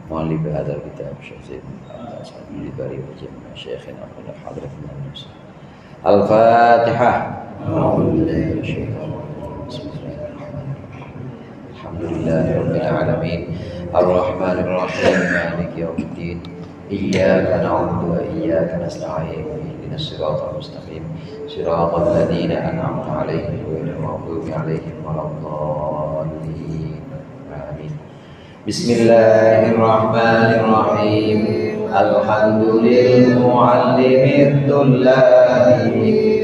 مؤلف هذا الكتاب الشيخ زيد بن عبد الأسد الباري وجميع شيخنا وكل حضرتنا المسلمين. الفاتحة. أعوذ بالله من الشيطان الرجيم. بسم الله الرحمن الرحيم. الحمد لله رب العالمين الرحمن الرحيم مالك يوم الدين إياك نعبد وإياك نستعين اهدنا الصراط المستقيم صراط الذين أنعمت عليهم غير المغضوب عليهم ولا الضالين آمين. بسم الله الرحمن الرحيم. الحمد للمعلم الطلاب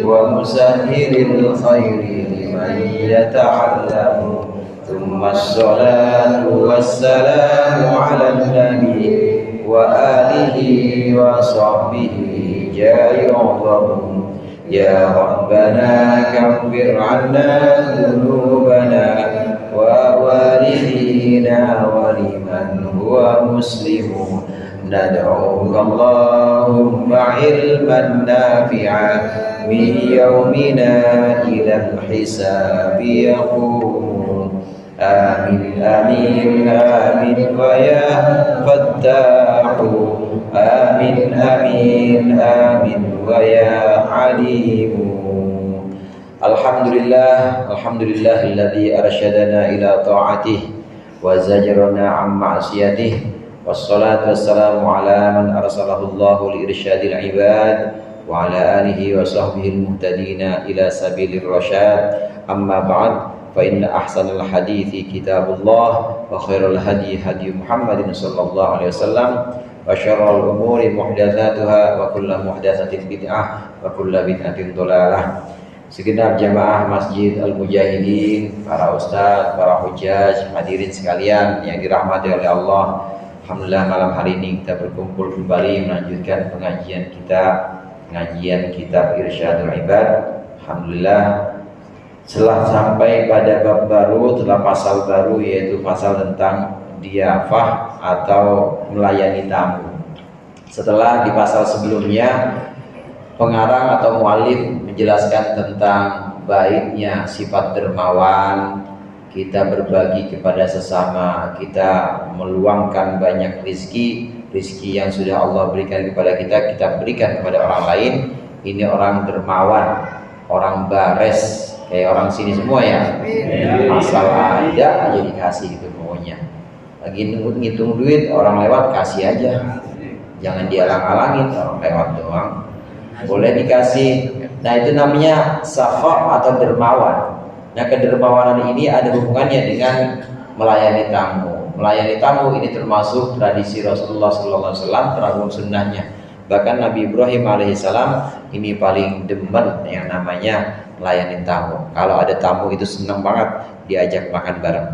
ومسهل الخير لمن يتعلم ثم الصلاة والسلام على النبي وآله وصحبه جايعهم. يا ربنا كفر عنا ذنوبنا ووالدينا ولمن هو مسلم. ندعوك اللهم علما نافعا من يومنا إلى الحساب يقوم. آمين آمين آمين ويا فتاح. آمين آمين آمين ويا عليم. Alhamdulillah alladzi arsyadana ila ta'atih wa zajarana 'an ma'siyatih. Wassalatu wassalamu ala man arsalahu Allahu li irsyadil ibad wa ala alihi wa sahbihi al-muhtadina ila sabilir rasyad. Amma ba'd, fa inna ahsanal hadithi kitabullah wa khairal hadi hadi Muhammadin sallallahu alaihi wasallam wa syarrul umuri muhdatsatuha wa kullu muhdatsatin bid'ah wa kullu bid'atin dhalalah. Segenap jamaah Masjid Al-Mujahidin, para ustadz, para hujjaj, hadirin sekalian yang dirahmati oleh Allah. Alhamdulillah malam hari ini kita berkumpul kembali melanjutkan pengajian kitab Irsyadul Ibad. Alhamdulillah setelah sampai pada bab baru, telah pasal baru, yaitu pasal tentang diafah atau melayani tamu. Setelah di pasal sebelumnya pengarang atau muallif menjelaskan tentang baiknya sifat dermawan, kita berbagi kepada sesama, kita meluangkan banyak rizki yang sudah Allah berikan kepada kita berikan kepada orang lain. Ini orang dermawan, orang bares, kayak orang sini semua ya. Asal ada aja dikasih gitu pokoknya. Lagi ngitung duit, orang lewat kasih aja, jangan dialang-alangin, orang lewat doang boleh dikasih. Nah itu namanya sakha atau dermawan. Nah kedermawanan ini ada hubungannya dengan melayani tamu. Melayani tamu ini termasuk tradisi Rasulullah SAW, termasuk sunnahnya. Bahkan Nabi Ibrahim alaihissalam ini paling demen yang namanya melayani tamu. Kalau ada tamu itu senang banget diajak makan bareng.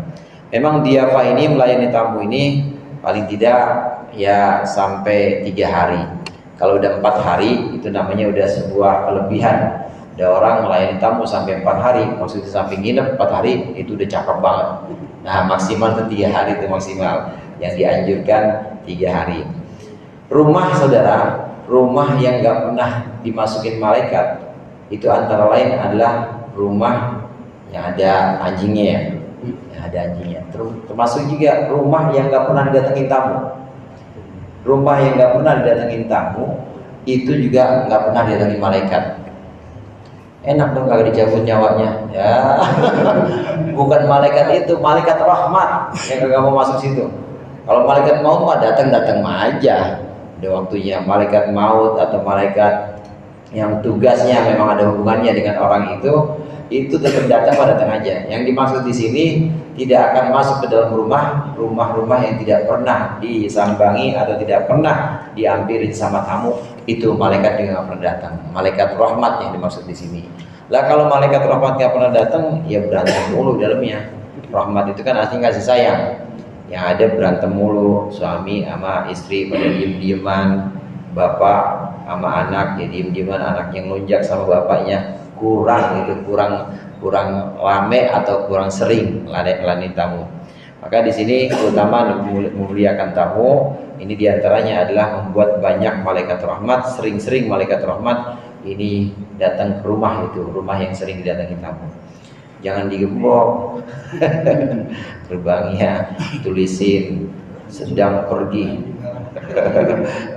Memang diafah ini, melayani tamu ini paling tidak ya sampai 3 hari. Kalau udah 4 hari itu namanya udah sebuah kelebihan. Ada orang melayani tamu sampai 4 hari, maksudnya sampai nginep 4 hari, itu udah cakep banget. Nah maksimal itu 3 hari itu maksimal. Yang dianjurkan 3 hari. Rumah saudara, rumah yang gak pernah dimasukin malaikat, itu antara lain adalah rumah yang ada anjingnya ya. Yang ada anjingnya. Termasuk juga rumah yang gak pernah didatengin tamu. Rumah yang gak pernah didatengin tamu itu juga gak pernah didatengin malaikat. Enak dong kalau dicabut nyawanya ya. Bukan malaikat itu, malaikat rahmat yang gak mau masuk situ. Kalau malaikat maut mah datang aja, ada waktunya. Malaikat maut atau malaikat yang tugasnya memang ada hubungannya dengan orang itu tetap datang aja. Yang dimaksud di sini tidak akan masuk ke dalam rumah-rumah yang tidak pernah disambangi atau tidak pernah diampirin sama tamu. Itu malaikat juga nggak pernah datang. Malaikat rahmat yang dimaksud di sini. Lah kalau malaikat rahmat nggak pernah datang, ya berantem mulu dalamnya. Rahmat itu kan artinya kasih sayang. Yang ada berantem mulu, suami sama istri pada diem-dieman, bapak sama anak ya diem-dieman, anak yang lonjak sama bapaknya. Kurang rame atau kurang sering melayani tamu. Maka di sini terutama memuliakan tamu, ini diantaranya adalah membuat banyak malaikat rahmat, sering-sering malaikat rahmat ini datang ke rumah itu, rumah yang sering didatangi tamu. jangan digembok. Gerbangnya tulisin sedang pergi.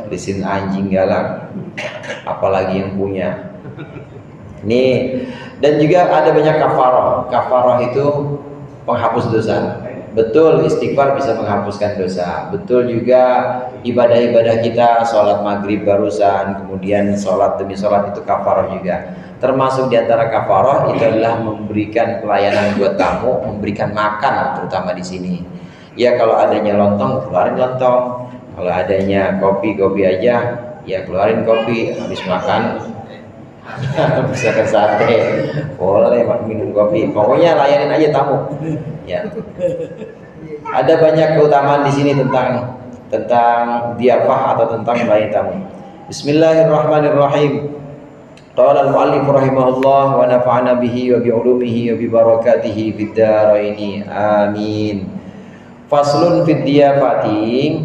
Tulisin anjing galak, apalagi yang punya. Nih, dan juga ada banyak kafarah. Kafarah itu penghapus dosa. Betul, istighfar bisa menghapuskan dosa. Betul juga ibadah-ibadah kita, sholat maghrib barusan, kemudian sholat demi sholat itu kafarah juga. Termasuk diantara kafarah itu adalah memberikan pelayanan buat tamu, memberikan makan terutama di sini. Ya kalau adanya lontong, keluarin lontong. Kalau adanya kopi aja, ya keluarin kopi. Habis makan, bisa ke sate, boleh minum kopi. Pokoknya layanin aja tamu. Ya. Ada banyak keutamaan di sini tentang diafah atau tentang melayani tamu. Bismillahirrahmanirrahim. Qala al-muallif rahimahullah wa nafa'ana bihi wa bi ulumihi wa bi barakatihi fid dharain. Amin. Faslun fid diyafati.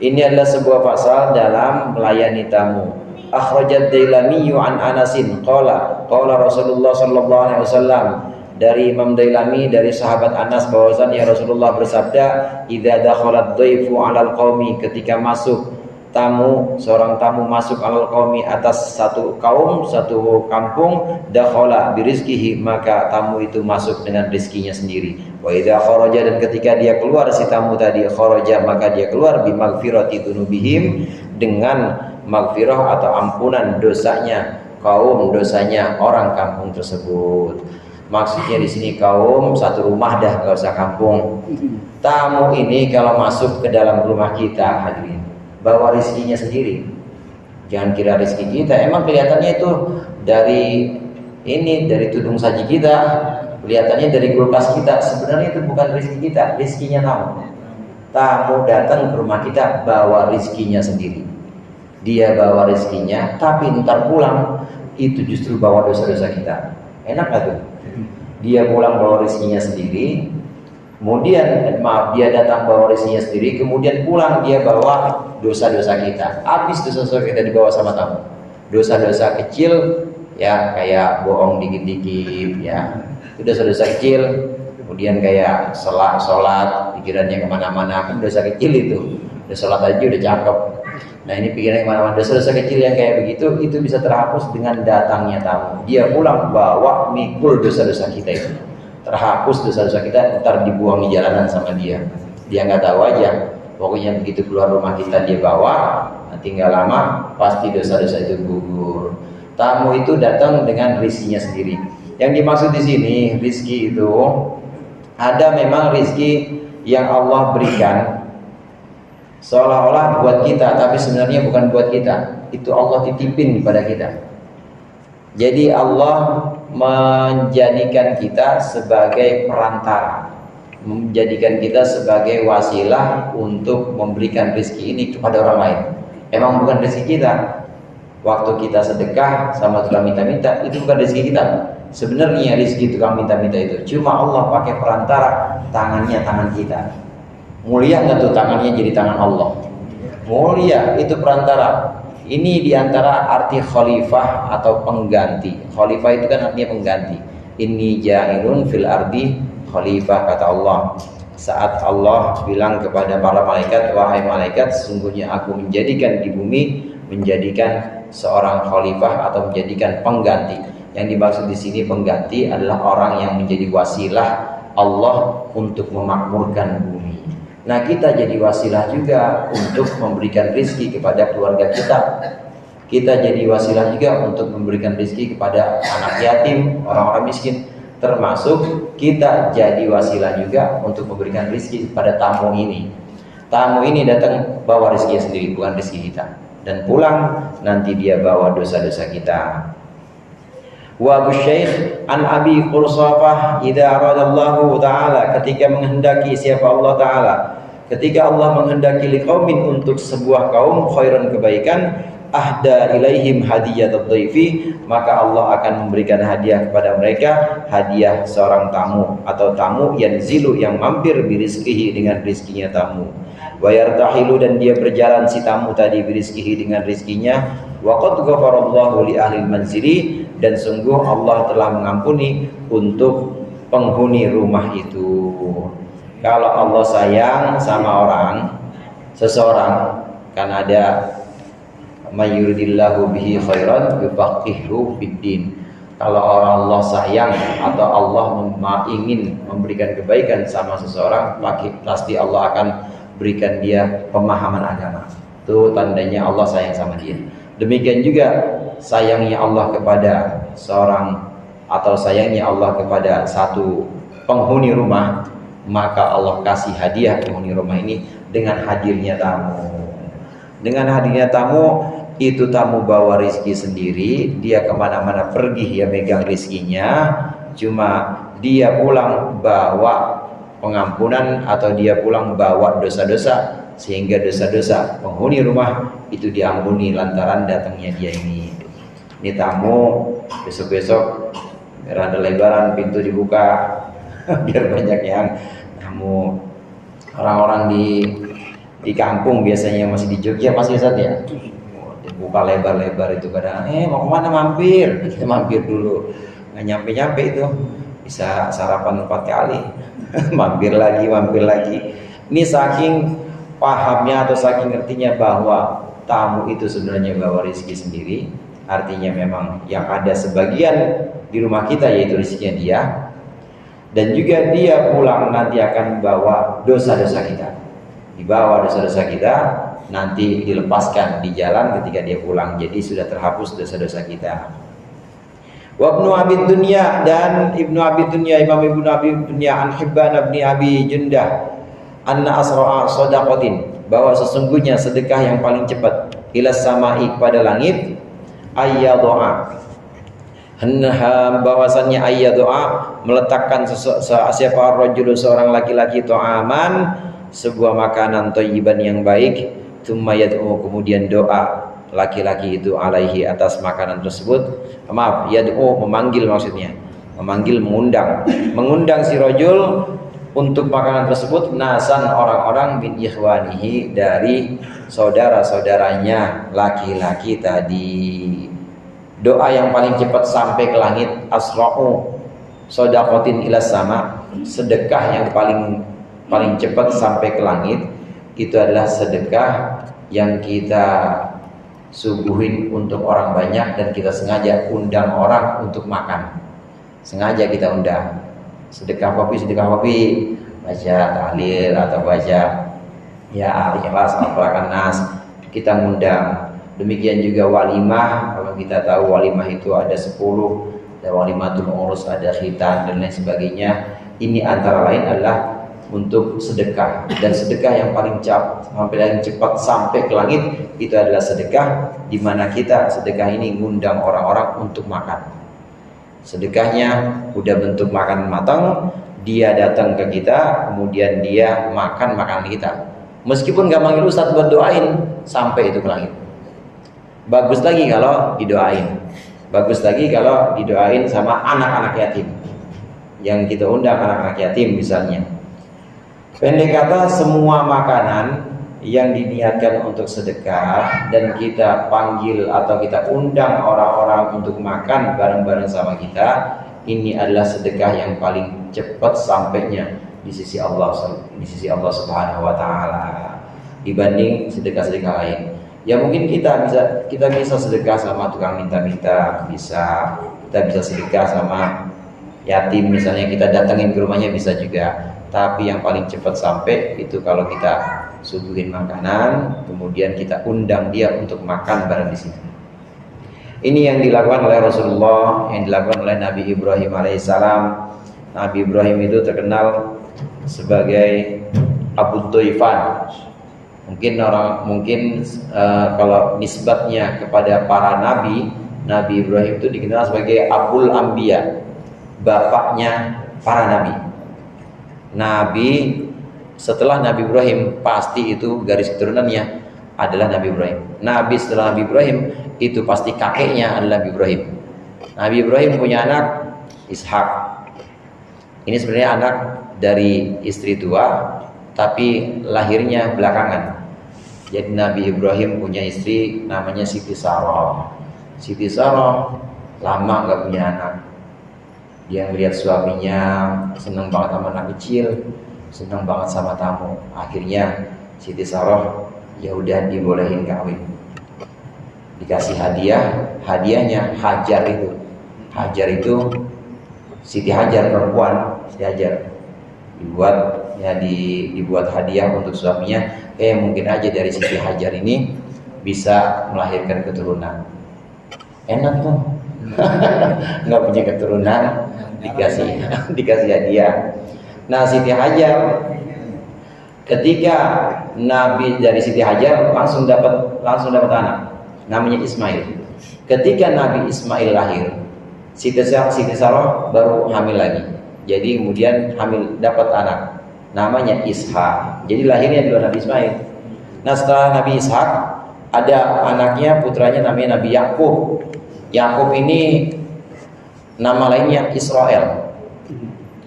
Ini adalah sebuah pasal dalam melayani tamu. Akhrajat Dailami an Anasin qala Rasulullah sallallahu alaihi wasallam, dari Imam Dailami dari sahabat Anas bahwasanya Rasulullah bersabda, idza dakhalat dhaifu 'alal qaumi, ketika masuk tamu, seorang tamu masuk 'alal qaumi atas satu kaum, satu kampung, dakhala birizqihi, maka tamu itu masuk dengan rezekinya sendiri. Wa idza kharaja, dan ketika dia keluar si tamu tadi, kharaja, maka dia keluar bi maghfirati dzunubihim, dengan maghfirah atau ampunan dosanya kaum, dosanya orang kampung tersebut. Maksudnya di sini kaum satu rumah dah, enggak usah kampung. Tamu ini kalau masuk ke dalam rumah kita, hadirin, bawa rezekinya sendiri. Jangan kira rezeki kita, emang kelihatannya itu dari tudung saji kita, kelihatannya dari kulkas kita, sebenarnya itu bukan rezeki kita, rezekinya tamu. Tamu datang ke rumah kita bawa rezekinya sendiri. Dia bawa rezekinya, tapi ntar pulang itu justru bawa dosa-dosa kita. Enak gak tuh? Dia pulang bawa rezekinya sendiri, kemudian dia datang bawa rezekinya sendiri, kemudian pulang dia bawa dosa-dosa kita. Habis dosa-dosa kita dibawa sama tamu. Dosa-dosa kecil ya, kayak bohong dikit-dikit ya, itu dosa-dosa kecil. Kemudian kayak sholat pikirannya kemana-mana, kan dosa kecil itu. Udah sholat aja udah cakep. Nah ini pikirannya kemana-mana, dosa-dosa kecil yang kayak begitu itu bisa terhapus dengan datangnya tamu. Dia pulang bawa mikul dosa-dosa kita itu, terhapus dosa-dosa kita, ntar dibuang di jalanan sama dia. Dia nggak tahu aja. Pokoknya begitu keluar rumah kita dia bawa, nanti nggak lama pasti dosa-dosa itu gugur. Tamu itu datang dengan rizkinya sendiri. Yang dimaksud di sini rizki itu ada memang rizki yang Allah berikan seolah-olah buat kita, tapi sebenarnya bukan buat kita. Itu Allah titipin kepada kita. Jadi Allah menjadikan kita sebagai perantara, menjadikan kita sebagai wasilah untuk memberikan rezeki ini kepada orang lain. Emang bukan rezeki kita. Waktu kita sedekah sama tukang minta-minta, itu bukan rezeki kita. Sebenarnya rezeki tukang minta-minta itu cuma Allah pakai perantara, tangannya tangan kita. Mulia nggak tuh tangannya jadi tangan Allah? Mulia, itu perantara. Ini diantara arti khalifah atau pengganti. Khalifah itu kan artinya pengganti. Inni ja'ilun fil ardi khalifah, kata Allah. Saat Allah bilang kepada para malaikat, wahai malaikat, sesungguhnya aku menjadikan di bumi, menjadikan seorang khalifah atau menjadikan pengganti. Yang dimaksud di sini pengganti adalah orang yang menjadi wasilah Allah untuk memakmurkan bumi. Nah kita jadi wasilah juga untuk memberikan rezeki kepada keluarga kita. Kita jadi wasilah juga untuk memberikan rezeki kepada anak yatim, orang-orang miskin. Termasuk kita jadi wasilah juga untuk memberikan rezeki kepada tamu ini. Tamu ini datang bawa rezeki sendiri, bukan rezeki kita. Dan pulang nanti dia bawa dosa-dosa kita. Wa Abu Syekh an Abi Qursafah idza aradallahu ta'ala, ketika menghendaki siapa Allah Ta'ala, ketika Allah menghendaki liqaumin untuk sebuah kaum khairan kebaikan, ahda ilaihim hadiyatud dhaifi, maka Allah akan memberikan hadiah kepada mereka, hadiah seorang tamu atau tamu yanzilu yang mampir birizqihi dengan rizkinya tamu. Wa yartahilu, dan dia berjalan si tamu tadi birizqihi dengan rizkinya. Wa qad ghafarallahu li ahli manzili, dan sungguh Allah telah mengampuni untuk penghuni rumah itu. Kalau Allah sayang sama seseorang, kan ada mayyuridillahu bihi khairan yufaqihu fiddin. Kalau orang Allah sayang atau Allah ingin memberikan kebaikan sama seseorang, pasti Allah akan berikan dia pemahaman agama. Itu tandanya Allah sayang sama dia. Demikian juga sayangnya Allah kepada seorang atau sayangnya Allah kepada satu penghuni rumah, maka Allah kasih hadiah penghuni rumah ini dengan hadirnya tamu. Dengan hadirnya tamu, itu tamu bawa rizki sendiri, dia kemana-mana pergi ya megang rizkinya, cuma dia pulang bawa pengampunan atau dia pulang bawa dosa-dosa, sehingga dosa-dosa penghuni rumah itu diampuni lantaran datangnya dia ini. Ini tamu, besok-besok rada lebaran pintu dibuka biar banyak yang tamu. Orang-orang di kampung biasanya masih di Jogja masih Ustaz ya, dibuka lebar-lebar itu kadang mau kemana, mampir, kita mampir dulu, nggak nyampe-nyampe itu bisa sarapan 4 kali mampir lagi. Ini saking pahamnya atau saking ngertinya bahwa tamu itu sebenarnya bawa rezeki sendiri. Artinya memang yang ada sebagian di rumah kita yaitu rezekinya dia, dan juga dia pulang nanti akan bawa dosa-dosa kita, dibawa dosa-dosa kita nanti dilepaskan di jalan ketika dia pulang, jadi sudah terhapus dosa-dosa kita. Wa Ibnu Abi Dunya, dan Ibnu Abi Dunya, Imam Ibnu Abi Dunya, an Hibban bin Abi Jundah, anna asra'a shadaqatin, bahwa sesungguhnya sedekah yang paling cepat ila samai, kepada langit, ayyadu'a, bahwasannya ayyadu'a, meletakkan siapa rajul, seorang laki-laki, ta'aman, sebuah makanan thayyiban yang baik, tsumma yad'u, kemudian doa laki-laki itu alaihi, atas makanan tersebut. Maaf, yad'u memanggil, maksudnya memanggil, mengundang si rajul untuk makanan tersebut, nasan, orang-orang, min ikhwanihi, dari saudara-saudaranya laki-laki tadi. Doa yang paling cepat sampai ke langit, asra'u shadaqatin ila sama, sedekah yang paling cepat sampai ke langit itu adalah sedekah yang kita suguhin untuk orang banyak dan kita sengaja undang orang untuk makan. Sengaja kita undang. Sedekah kopi, baca tahlil atau baca ya al-ikhlas, al-falaq, nas, kita ngundang. Demikian juga walimah, kalau kita tahu walimah itu ada 10, ada walimatul urus, ada khitan dan lain sebagainya. Ini antara lain adalah untuk sedekah, dan sedekah yang paling cepat sampai ke langit itu adalah sedekah di mana kita sedekah ini ngundang orang-orang untuk makan. Sedekahnya udah bentuk makanan matang, dia datang ke kita, kemudian dia makan makanan kita. Meskipun gak manggil ustadz buat doain, sampai itu ke langit. Bagus lagi kalau didoain. Bagus lagi kalau didoain sama anak-anak yatim. Yang kita undang anak-anak yatim misalnya. Pendek kata, semua makanan yang diniatkan untuk sedekah dan kita panggil atau kita undang orang-orang untuk makan bareng-bareng sama kita, ini adalah sedekah yang paling cepat sampainya di sisi Allah Subhanahu wa taala dibanding sedekah-sedekah lain. Ya mungkin kita bisa sedekah sama tukang minta-minta, kita bisa sedekah sama yatim misalnya, kita datangin ke rumahnya bisa juga. Tapi yang paling cepat sampai itu kalau kita suguhin makanan, kemudian kita undang dia untuk makan bareng di sini. Ini yang dilakukan oleh Rasulullah, yang dilakukan oleh Nabi Ibrahim alaihissalam. Nabi Ibrahim itu terkenal sebagai Abu Tuifan. Mungkin kalau nisbatnya kepada para nabi, Nabi Ibrahim itu dikenal sebagai Abul Anbiya, bapaknya para nabi. Nabi setelah Nabi Ibrahim pasti itu garis keturunannya adalah Nabi Ibrahim. Nabi setelah Nabi Ibrahim itu pasti kakeknya adalah Nabi Ibrahim. Nabi Ibrahim punya anak Ishak. Ini sebenarnya anak dari istri tua, tapi lahirnya belakangan. Jadi Nabi Ibrahim punya istri namanya Siti Sarah. Siti Sarah lama nggak punya anak. Dia melihat suaminya senang banget sama anak kecil, senang banget sama tamu. Akhirnya Siti Saroh ya udah dibolehin kawin. Dikasih hadiah, hadiahnya Hajar itu. Hajar itu Siti Hajar perempuan, Siti Hajar. Dibuat hadiah untuk suaminya. Mungkin aja dari Siti Hajar ini bisa melahirkan keturunan. Enak tuh. Nggak punya keturunan, dikasih hadiah. Nah, Siti Hajar ketika Nabi dari Siti Hajar langsung dapat anak, namanya Ismail. Ketika Nabi Ismail lahir, Siti Saroh baru hamil lagi. Jadi kemudian hamil dapat anak, namanya Ishak. Jadi lahirnya dulu Nabi Ismail. Nah, setelah Nabi Ishak ada anaknya, putranya namanya Nabi Yakub. Yakub ini nama lainnya Israel.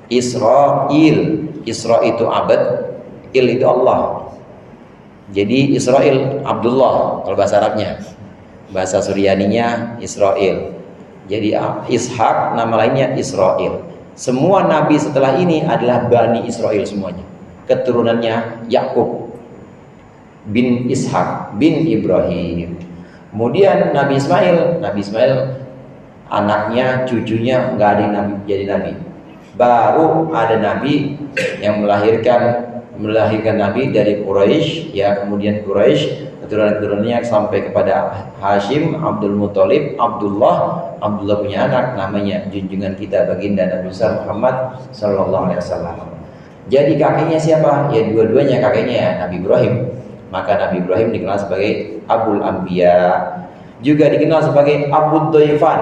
Isra itu abad, il itu Allah. Jadi Israel Abdullah kalau bahasa Arabnya. Bahasa Suryaninya Israel. Jadi Ishak nama lainnya Israel. Semua nabi setelah ini adalah Bani Israel semuanya. Keturunannya Yakub bin Ishak bin Ibrahim. Kemudian Nabi Ismail anaknya, cucunya nggak ada yang jadi nabi. Baru ada nabi yang melahirkan nabi dari Quraisy, ya kemudian Quraisy keturunan-keturunannya sampai kepada Hashim, Abdul Muthalib, Abdullah punya anak namanya junjungan kita baginda Nabi besar Muhammad sallallahu alaihi wasallam. Jadi kakeknya siapa? Ya dua-duanya kakeknya ya Nabi Ibrahim. Maka Nabi Ibrahim dikenal sebagai Abul Anbiya, juga dikenal sebagai Abu Dhaifan.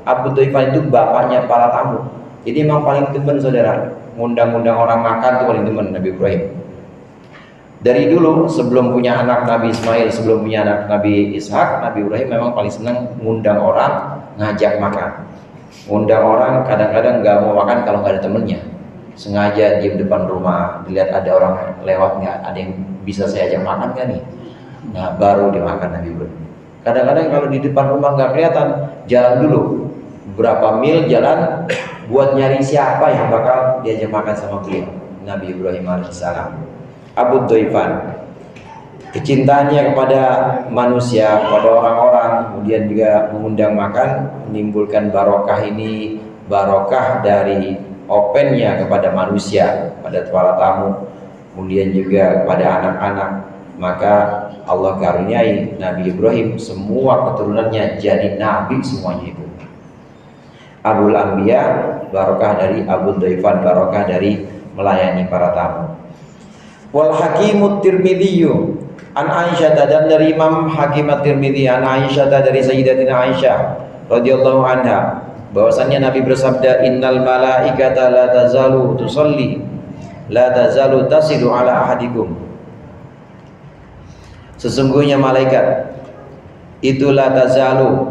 Abu Dhaifan itu bapaknya para tamu. Jadi memang paling teman saudara, ngundang-undang orang makan itu paling teman Nabi Ibrahim. Dari dulu sebelum punya anak Nabi Ismail, sebelum punya anak Nabi Ishak, Nabi Ibrahim memang paling senang ngundang orang, ngajak makan. Ngundang orang kadang-kadang nggak mau makan kalau nggak ada temennya. Sengaja diem depan rumah, dilihat ada orang lewat nggak, ada yang bisa saya ajak makan nggak nih? Nah baru dimakan Nabi Ibrahim. Kadang-kadang kalau di depan rumah nggak kelihatan, jalan dulu berapa mil jalan buat nyari siapa yang bakal diajak makan sama beliau, Nabi Ibrahim alaihissalam. Abu Dhaifan, kecintaannya kepada manusia, kepada orang-orang, kemudian juga mengundang makan, menimbulkan barokah ini, barokah dari opennya kepada manusia, pada para tamu, kemudian juga kepada anak-anak. Maka Allah karuniai Nabi Ibrahim semua keturunannya jadi nabi semuanya itu. Abul Anbiya, barokah dari Abu Dhaifan, barokah dari melayani para tamu. Wal Hakimut Tirmidzi an Aisyah, dan dari Imam Hakim At-Tirmidzi an Aisyah, dari Sayyidatina Aisyah radhiyallahu anha, bahwasannya Nabi bersabda, innal malaikata la tazalu tusalli la tazalu tasilu ala ahadikum. Sesungguhnya malaikat itu la tazalu,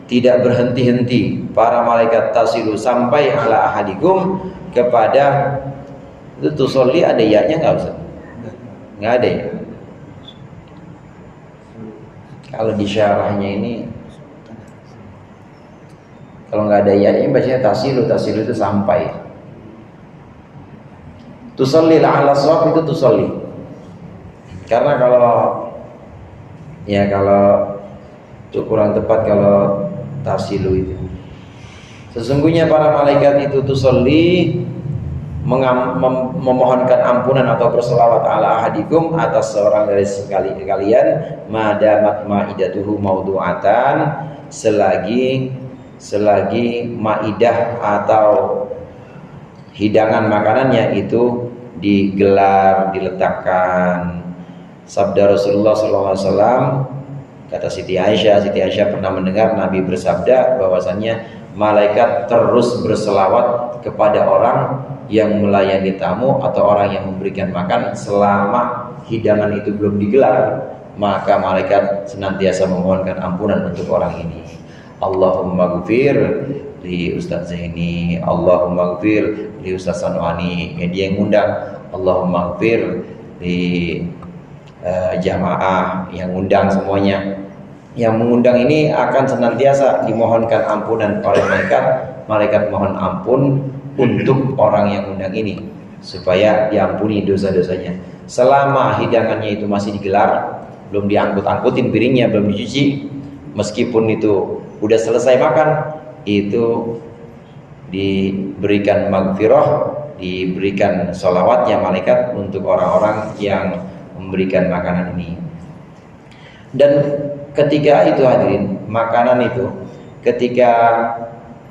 tidak berhenti-henti, para malaikat tasilu sampai ala ahadikum, kepada itu tusolli ada ya-nya nggak usah? Nggak ada ya. Kalau di syarahnya ini kalau nggak ada ya-nya bacanya tasilu itu sampai. Tusolli ala shaf itu tusolli. Karena kalau itu kurang tepat kalau tasilu itu. Sesungguhnya para malaikat itu tusolli, memohonkan ampunan atau berselawat ala ahadikum, atas seorang dari kalian, madamat maidatuhu maudu'atan, selagi maidah atau hidangan makanannya itu diletakkan. Sabda Rasulullah SAW, kata Siti Aisyah pernah mendengar Nabi bersabda bahwasannya malaikat terus berselawat kepada orang yang melayani tamu atau orang yang memberikan makan selama hidangan itu belum digelar, maka malaikat senantiasa memohonkan ampunan untuk orang ini. Allahumma ghfir li Ustaz Zaini, Allahumma ghfir li Ustaz Sanwani. Dia yang ngundang, Allahumma ghfir li jamaah yang undang semuanya. Yang mengundang ini akan senantiasa dimohonkan ampunan oleh malaikat malaikat mohon ampun untuk orang yang undang ini supaya diampuni dosa-dosanya. Selama hidangannya itu masih digelar, belum diangkut-angkutin piringnya, belum dicuci, meskipun itu udah selesai makan, itu diberikan maghfirah, diberikan sholawatnya malaikat untuk orang-orang yang memberikan makanan ini. Dan ketika itu hadirin, makanan itu ketika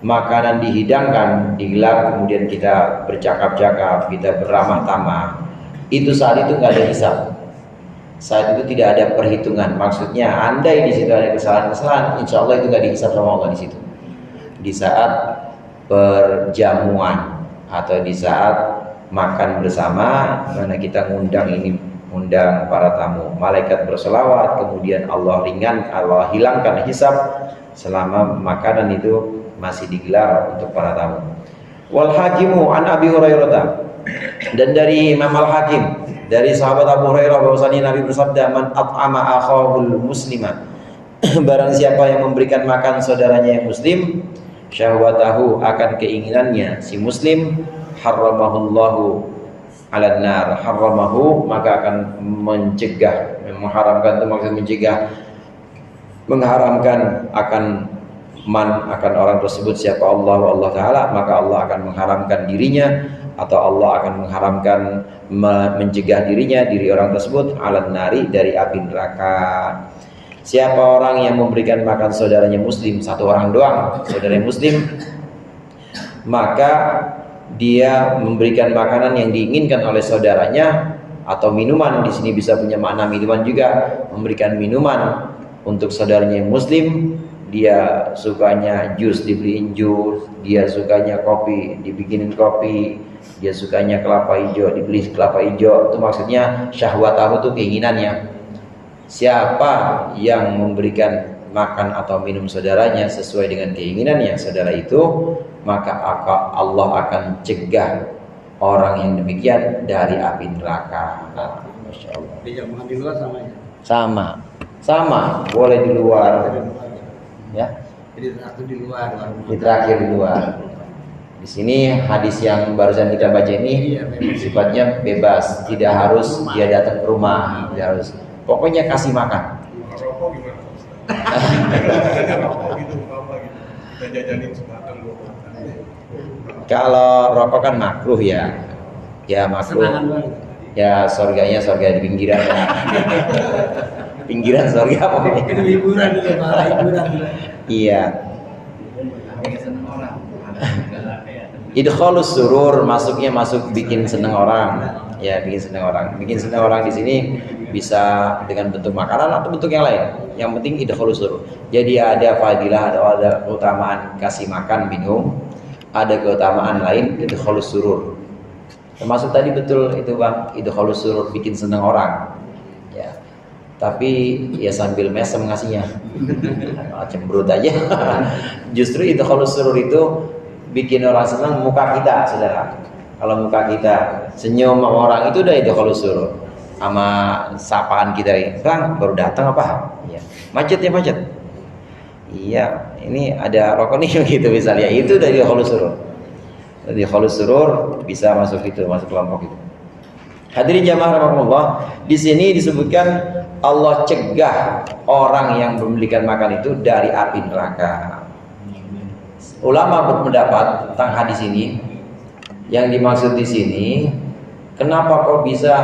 makanan dihidangkan, digelar, kemudian kita bercakap-cakap, kita beramah tamah, itu saat itu nggak ada hisab. Saat itu tidak ada perhitungan. Maksudnya, andai di situ ada kesalahan-kesalahan, insya Allah itu nggak dihisab sama Allah di situ. Di saat perjamuan atau di saat makan bersama, mana kita undang para tamu, malaikat berselawat, kemudian Allah hilangkan hisab selama makanan itu masih digelar untuk para tamu. Wal hakimu an Abi Hurairah, dan dari Imam Al-Hakim dari sahabat Abu Hurairah bahwasanya Nabi bersabda, man at'ama akhahul muslima, barang siapa yang memberikan makan saudaranya yang muslim, syahwatahu, akan keinginannya si muslim, harramahullahu ala nar, harramahu, maka akan mencegah, mengharamkan itu maksud mencegah, mengharamkan akan orang tersebut, siapa Allah Ta'ala, maka Allah akan mengharamkan dirinya, atau Allah akan mengharamkan mencegah diri orang tersebut ala nari, dari api neraka. Siapa orang yang memberikan makan saudaranya muslim, satu orang doang saudaranya muslim, maka dia memberikan makanan yang diinginkan oleh saudaranya, atau minuman, di sini bisa punya makna minuman juga, memberikan minuman untuk saudaranya yang muslim. Dia sukanya jus, dibeliin jus, dia sukanya kopi, dibikinin kopi, dia sukanya kelapa hijau, dibeli kelapa hijau. Itu maksudnya syahwatahu, itu keinginannya. Siapa yang memberikan makan atau minum saudaranya sesuai dengan keinginannya saudara itu, maka Allah akan cegah orang yang demikian dari api neraka. Masya Allah. Di luar sama ya? Sama, boleh di luar, ya. Jadi terakhir di luar. Terakhir di luar. Di sini hadis yang barusan kita baca ini sifatnya bebas, tidak harus dia datang ke rumah, tidak harus. Pokoknya kasih makan. Rokok gimana? Rokok gitu, apa gitu. Dan jajanin sebatang 2 batang. Kalau rokok kan makruh ya. Ya makruh. Ya surganya surga di pinggiran. Pinggiran surga pokoknya. Itu hiburan juga, malah hiburan. Iya. Idkhalus surur, masuk bikin seneng orang. Ya, bikin seneng orang. Bikin seneng orang di sini bisa dengan bentuk makanan atau bentuk yang lain. Yang penting idkhalus surur. Jadi ada fadilah, ada keutamaan kasih makan, minum. Ada keutamaan lain idkhalus surur. Termasuk tadi betul itu Bang, idkhalus surur, bikin seneng orang. Ya. Tapi ya sambil mesem ngasihnya. Cemberut aja. Justru idkhalus surur itu bikin orang senang muka kita, saudara. Kalau muka kita senyum sama orang itu udah idkhalus surur. Sama sapaan kita ini, Bang baru datang apa? Ya. Macet. Iya, ini ada rokok nih gitu misalnya. Itu dari idkhalus surur. Dari idkhalus surur bisa masuk kelompok itu. Hadirin jamaah rahimakumullah, di sini disebutkan Allah cegah orang yang memberikan makan itu dari api neraka. Ulama berpendapat tentang hadis ini, yang dimaksud di sini, kenapa kok bisa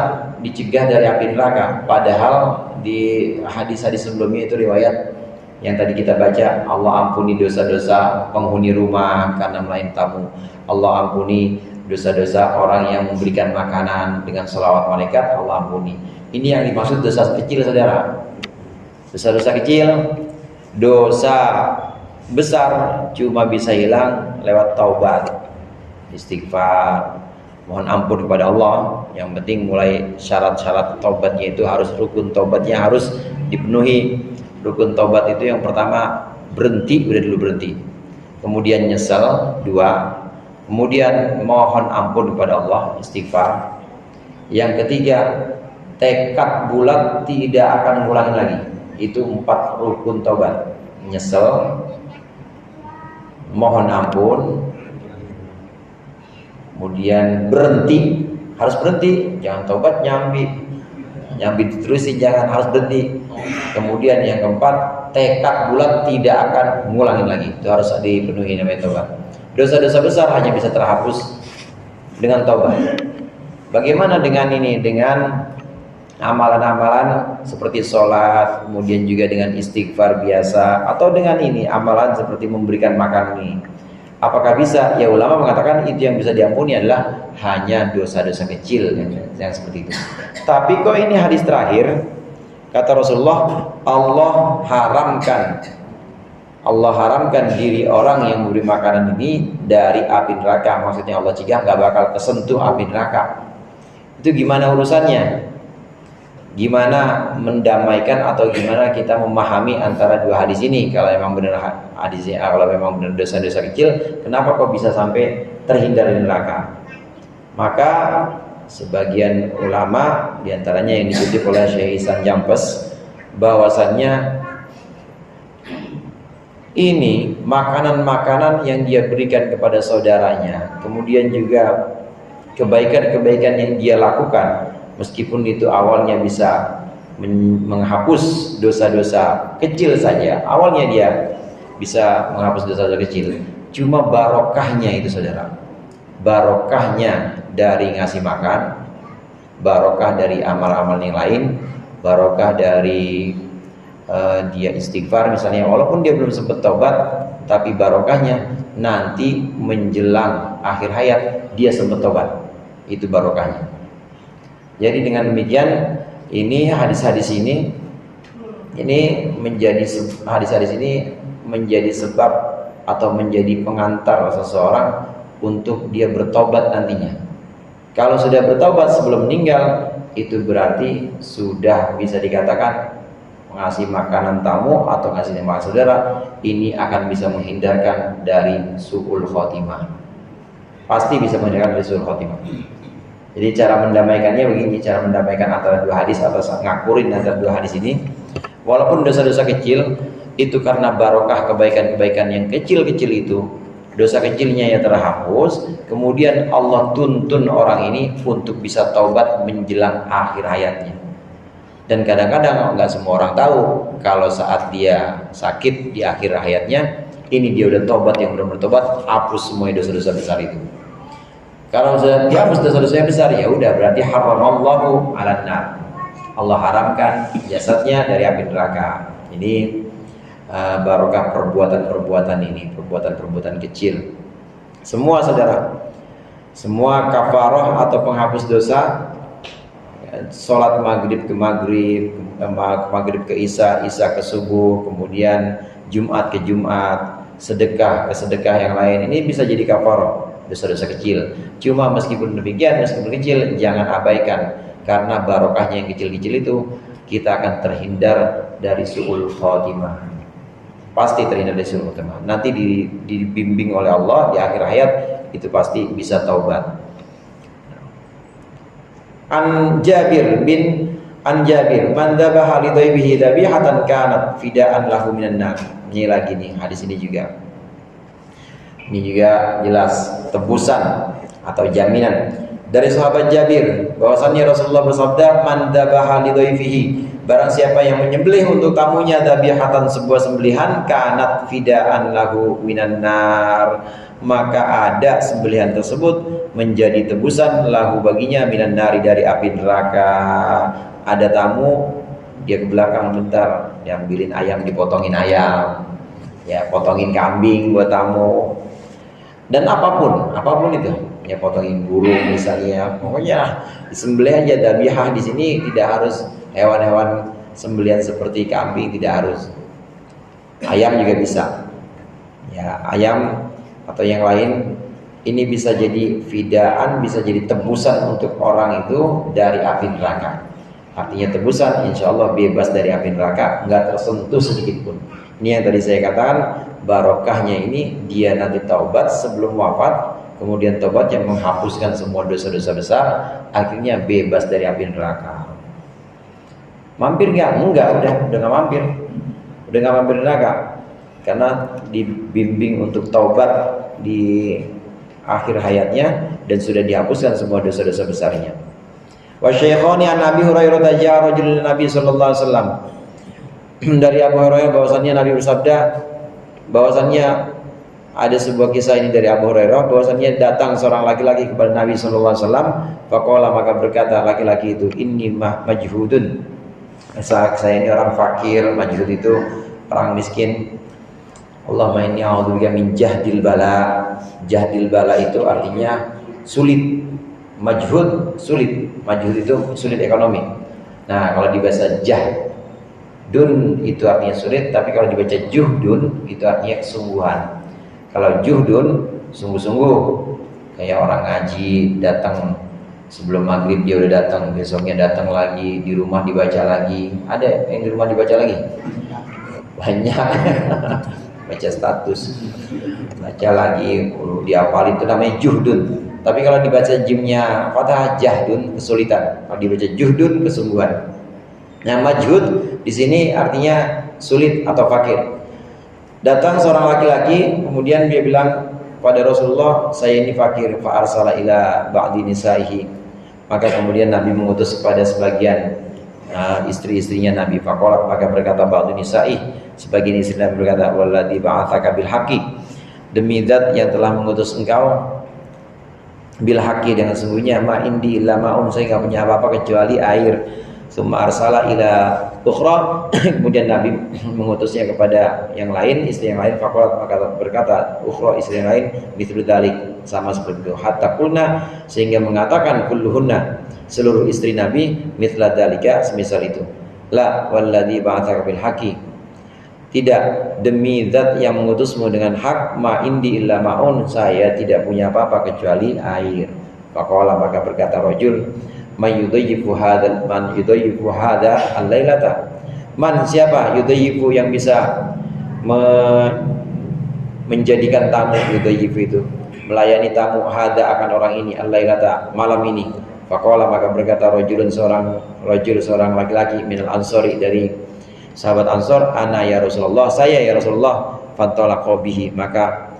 dicegah dari api neraka? Padahal di hadis-hadis sebelumnya itu riwayat yang tadi kita baca, Allah ampuni dosa-dosa penghuni rumah karena melayani tamu. Allah ampuni dosa-dosa orang yang memberikan makanan dengan sholawat malaikat, Allah ampuni. Ini yang dimaksud dosa kecil, saudara. Dosa-dosa kecil, dosa besar cuma bisa hilang lewat taubat, istighfar, mohon ampun kepada Allah. Yang penting mulai syarat-syarat taubatnya itu harus, rukun taubatnya harus dipenuhi. Rukun taubat itu yang pertama berhenti, udah dulu berhenti. Kemudian nyesal, 2. Kemudian mohon ampun kepada Allah, istighfar. Yang ketiga, tekad bulat tidak akan mengulangi lagi. Itu 4 rukun taubat. Nyesel, mohon ampun, kemudian berhenti, harus berhenti, jangan tobat nyambi diterusin, jangan, harus berhenti. Kemudian yang keempat, tekad bulat tidak akan ngulangin lagi, itu harus dipenuhi namanya tobat. Dosa-dosa besar hanya bisa terhapus dengan taubat. Bagaimana dengan ini? Dengan amalan-amalan seperti sholat, kemudian juga dengan istighfar biasa, atau dengan ini amalan seperti memberikan makan ini. Apakah bisa? Ya, ulama mengatakan itu yang bisa diampuni adalah hanya dosa-dosa kecil yang seperti itu. Tapi kok ini hadis terakhir, kata Rasulullah, Allah haramkan diri orang yang memberi makanan ini dari api neraka. Maksudnya Allah cegah nggak bakal kesentuh api neraka. Itu gimana urusannya? Gimana mendamaikan atau gimana kita memahami antara dua hadis ini? Kalau memang benar hadisnya, kalau memang benar dosa-dosa kecil, kenapa kok bisa sampai terhindar dari neraka? Maka sebagian ulama, diantaranya yang dikutip oleh Syekh Ihsan Jampes, bahwasannya ini makanan-makanan yang dia berikan kepada saudaranya, kemudian juga kebaikan-kebaikan yang dia lakukan, meskipun itu awalnya bisa menghapus dosa-dosa kecil saja, awalnya dia bisa menghapus dosa-dosa kecil, cuma barokahnya itu saudara, barokahnya dari ngasih makan, barokah dari amal-amal yang lain, barokah dari dia istighfar misalnya, walaupun dia belum sempat taubat, tapi barokahnya nanti menjelang akhir hayat dia sempat taubat, itu barokahnya. Jadi dengan demikian, ini hadis-hadis ini menjadi sebab atau menjadi pengantar seseorang untuk dia bertobat nantinya. Kalau sudah bertobat sebelum meninggal, itu berarti sudah bisa dikatakan ngasih makanan tamu atau ngasih makan saudara, ini akan bisa menghindarkan dari su'ul khotimah. Pasti bisa menghindarkan dari su'ul khotimah. Jadi cara mendamaikannya begini, cara mendamaikan antara dua hadis atau ngakurin antara dua hadis ini, walaupun dosa-dosa kecil itu karena barokah kebaikan-kebaikan yang kecil-kecil itu, dosa kecilnya ya terhapus, kemudian Allah tuntun orang ini untuk bisa taubat menjelang akhir hayatnya. Dan kadang-kadang nggak semua orang tahu kalau saat dia sakit di akhir hayatnya, ini dia udah taubat, yang udah bertobat, hapus semua dosa-dosa besar itu. Kalau sudah dihapus dosa-dosa yang besar, ya udah berarti haramallahu 'alan nar. Allah haramkan jasadnya dari api neraka. Ini barokah perbuatan-perbuatan ini, perbuatan-perbuatan kecil. Semua saudara, semua kafarah atau penghapus dosa, sholat maghrib ke maghrib, maghrib ke isya, isya ke subuh, kemudian Jumat ke Jumat, sedekah ke sedekah yang lain, ini bisa jadi kafarah dosa-dosa kecil. Cuma meskipun demikian, meskipun kecil, jangan abaikan, karena barokahnya yang kecil-kecil itu, kita akan terhindar dari su'ul khotimah. Pasti terhindar dari su'ul khotimah. Nanti dibimbing oleh Allah di akhir hayat, itu pasti bisa taubat. An Jabir, man dhabaha li dhaibihi dhabihatan kanat fidaan lahu minan nar. Ini lagi nih, hadis ini juga. Ini juga jelas tebusan atau jaminan dari sahabat Jabir bahwasannya Rasulullah bersabda, man dhabaha li dhaifihi, barang siapa yang menyembelih untuk tamunya dhabihatan, sebuah sembelihan, kanat fidaan lahu minan nar, maka ada sembelihan tersebut menjadi tebusan lahu baginya minan nari, dari api neraka. Ada tamu, dia ke belakang bentar, diambilin ayam, dipotongin ayam, ya potongin kambing buat tamu, dan apapun itu, ya potongin burung misalnya, pokoknya disembelih aja. Dhabihah di sini tidak harus hewan-hewan sembelihan seperti kambing, tidak harus, ayam juga bisa, ya ayam atau yang lain. Ini bisa jadi fidaan, bisa jadi tebusan untuk orang itu dari api neraka. Artinya tebusan, insya Allah bebas dari api neraka, nggak tersentuh sedikit pun. Ini yang tadi saya katakan, barokahnya ini dia nanti taubat sebelum wafat, kemudian taubat yang menghapuskan semua dosa-dosa besar, akhirnya bebas dari api neraka. Mampir nggak? Enggak, udah nggak mampir neraka. karena dibimbing untuk taubat di akhir hayatnya dan sudah dihapuskan semua dosa-dosa besarnya. Wa syaikhani an Abi Hurairah taja'a rajulun Nabi sallallahu alaihi wasallam. Dari Abu Hurairah bahwasannya Nabi bersabda, bahwasannya ada sebuah kisah ini dari Abu Hurairah, bahwasannya datang seorang laki-laki kepada Nabi sallallahu alaihi wasallam, faqala, maka berkata laki-laki itu, inni majhudun, saya ini orang fakir. Majhud itu orang miskin. Allahumma inni a'udzubika min jahdil bala. Jahdil bala itu artinya sulit. Majhud sulit. Majhud itu sulit ekonomi. Nah, kalau dibaca jahdun itu artinya sulit, tapi kalau dibaca juhdun itu artinya kesungguhan. Kalau juhdun sungguh-sungguh, kayak orang ngaji datang sebelum maghrib dia udah datang, besoknya datang lagi, di rumah dibaca lagi. Ada yang di rumah dibaca lagi? Banyak. Baca status, baca lagi, dihafal, itu namanya juhdun. Tapi kalau dibaca jimnya fathah, jahdun, kesulitan. Kalau dibaca juhdun, kesungguhan. Nah, majhud di sini artinya sulit atau fakir. Datang seorang laki-laki, kemudian dia bilang pada Rasulullah, saya ini fakir. Fa arsala ila ba'di nisaihi. Maka kemudian Nabi mengutus kepada sebagian istri-istrinya Nabi. Faqalat, maka berkata ba'du nisa'i, sebagian istri Nabi berkata, walladzi ba'atsaka bil haqqi, demi zat yang telah mengutus engkau bil haqqi, dengan sungguhnya, ma indi illa ma'un, saya enggak punya apa-apa kecuali air. Summa arsala ila ukhra, kemudian Nabi mengutusnya kepada yang lain, istri yang lain. Faqalat, maka berkata ukhra, istri yang lain, mithlu dzalik, sama seperti itu. Hatta qulna, sehingga mengatakan kulluhunna, seluruh istri Nabi, mithla dzalika, semisal itu. La walladzi ba'atsaka bil haqqi, tidak, demi zat yang mengutusmu dengan hak, ma indi illa ma'un, saya tidak punya apa-apa kecuali air. Faqala, maka berkata rajul, man yudayyifu hadzal, man yudayyifu hadza al-lailata, man, siapa, yudayyifu, yang bisa menjadikan tamu, yudayyifu itu melayani tamu, hadza akan orang ini, al-lailata, malam ini. Faqala, maka berkata rajulun, seorang laki-laki, minal ansori, dari sahabat Ansor, ana ya Rasulullah, saya ya Rasulullah. Fantalaqa bihi, maka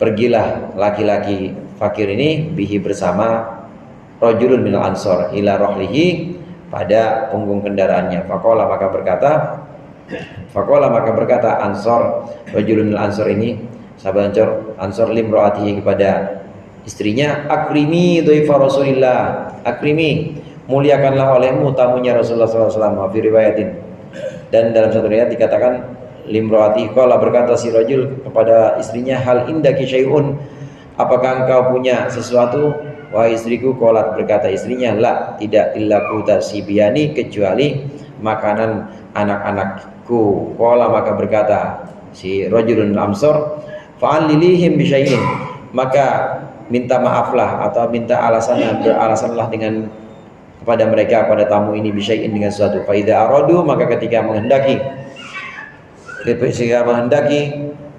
pergilah laki-laki fakir ini bihi, bersama rajulun minal ansor, ila rahlihi, pada punggung kendaraannya. Faqala, maka berkata Ansor, rajulun minal ansor ini, sahabat Ansor, limro'atihi, kepada istrinya, akrimi dhaifa Rasulillah, akrimi, muliakanlah olehmu tamunya Rasulullah SAW. Fi riwayatin, dan dalam satu riwayat dikatakan limro'ati, qala, berkata si rajul kepada istrinya, hal indaki syai'un, apakah engkau punya sesuatu wahai istriku? Qalat, berkata istrinya, la, tidak, illa quta sibyani, kecuali makanan anak-anakku. Qala, maka berkata si rajulun amsor, fa'allilihim bisyai'in, maka minta maaflah atau minta beralasanlah dengan kepada mereka, pada tamu ini, bisyai'in, dengan sesuatu. Fa idza aradu, maka ketika menghendaki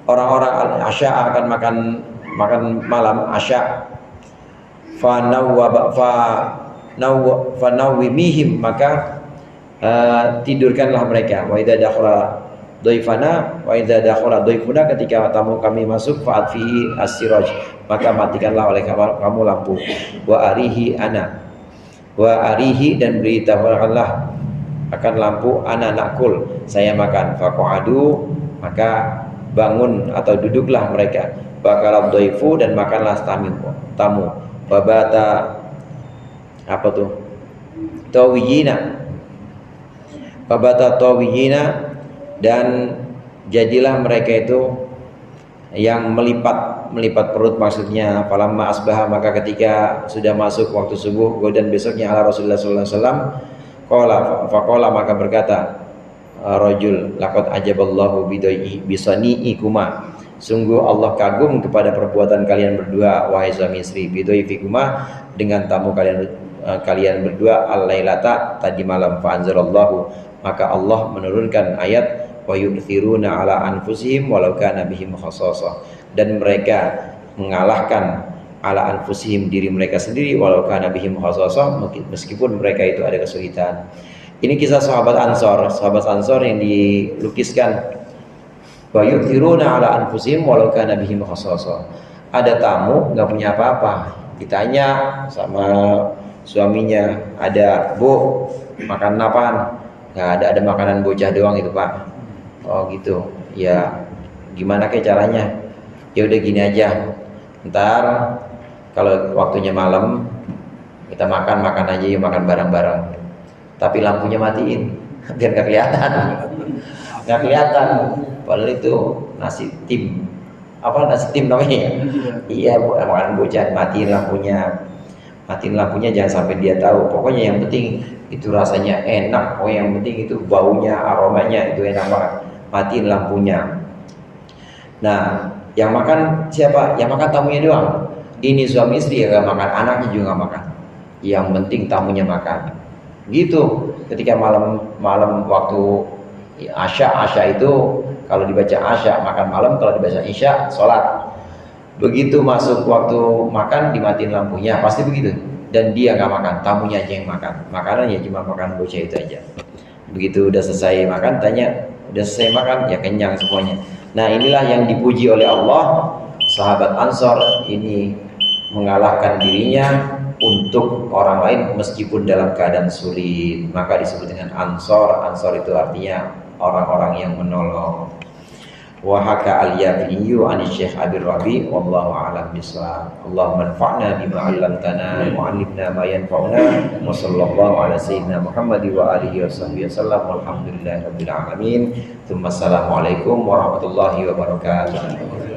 orang-orang asya akan makan malam, asya, fa nawwimihim, maka tidurkanlah mereka. Wa idza dakhala dhaifana, wa idza dakhala dhaifuna, ketika tamu kami masuk, fa'at fihi as-siraj, maka matikanlah oleh kamu lampu. Wa arihi ana, wa arihi, dan beritahukanlah akan lampu, ana nakul, saya makan. Faqa'adu, maka bangun atau duduklah mereka. Bakalat dhaifu, dan makanlah tamu. Babata, apa tuh, tawiyina, babata tawiyina, dan jadilah mereka itu yang melipat perut, maksudnya falamma asbaha, maka ketika sudah masuk waktu subuh, dan besoknya ala Rasulullah sallallahu alaihi wasallam, faqala, maka berkata rajul, laqad ajaballahu bisani'ikuma, sungguh Allah kagum kepada perbuatan kalian berdua, wahai suami istri, bidaifikuma, dengan tamu kalian berdua, al-lailata, tadi malam. Fa anzalallahu, maka Allah menurunkan ayat, wa yu'thiruna ala anfusihim walau kana bihim khassasah, dan mereka mengalahkan ala anfusihim, diri mereka sendiri, walau kana bihim khassasah, meskipun mereka itu ada kesulitan. Ini kisah sahabat Ansor yang dilukiskan Wa yu'thiruna ala anfusihim walau kana bihim khassasa. Ada tamu nggak punya apa-apa, ditanya sama suaminya, ada bu makan apaan? Nggak ada makanan bocah doang itu pak. Oh gitu, ya gimana ke caranya? Ya udah gini aja, ntar kalau waktunya malam kita makan aja yuk, makan bareng-bareng. Tapi lampunya matiin biar nggak kelihatan, nggak kelihatan. Padahal itu nasi tim, apa nasi tim namanya? Iya, makan bocah, matiin lampunya jangan sampai dia tahu. Pokoknya yang penting itu rasanya enak, pokoknya yang penting itu baunya, aromanya itu enak banget. Matiin lampunya. Nah, yang makan siapa? Yang makan tamunya doang. Ini suami istri ya nggak makan, anaknya juga nggak makan. Yang penting tamunya makan. Gitu. Ketika malam waktu Asya itu kalau dibaca Asya makan malam, kalau dibaca Isya sholat. Begitu masuk waktu makan dimatiin lampunya, pasti begitu. Dan dia nggak makan, tamunya aja yang makan. Makanannya cuma makan bocah itu aja. Begitu udah selesai makan, tanya udah selesai makan, ya kenyang semuanya. Nah inilah yang dipuji oleh Allah. Sahabat Ansor ini mengalahkan dirinya untuk orang lain meskipun dalam keadaan sulit, maka disebut dengan Ansor. Ansor itu artinya orang-orang yang menolong. Wa haka al-Yafi'i an Syekh Abi Rabi wallahu a'lam bishawab. Allahumma anfa'na bima 'allamtana wa 'allimna ma yanfa'una wa sallallahu ala sayyidina Muhammad wa alihi wasallam walhamdulillahirabbil alamin. Assalamualaikum warahmatullahi wabarakatuh.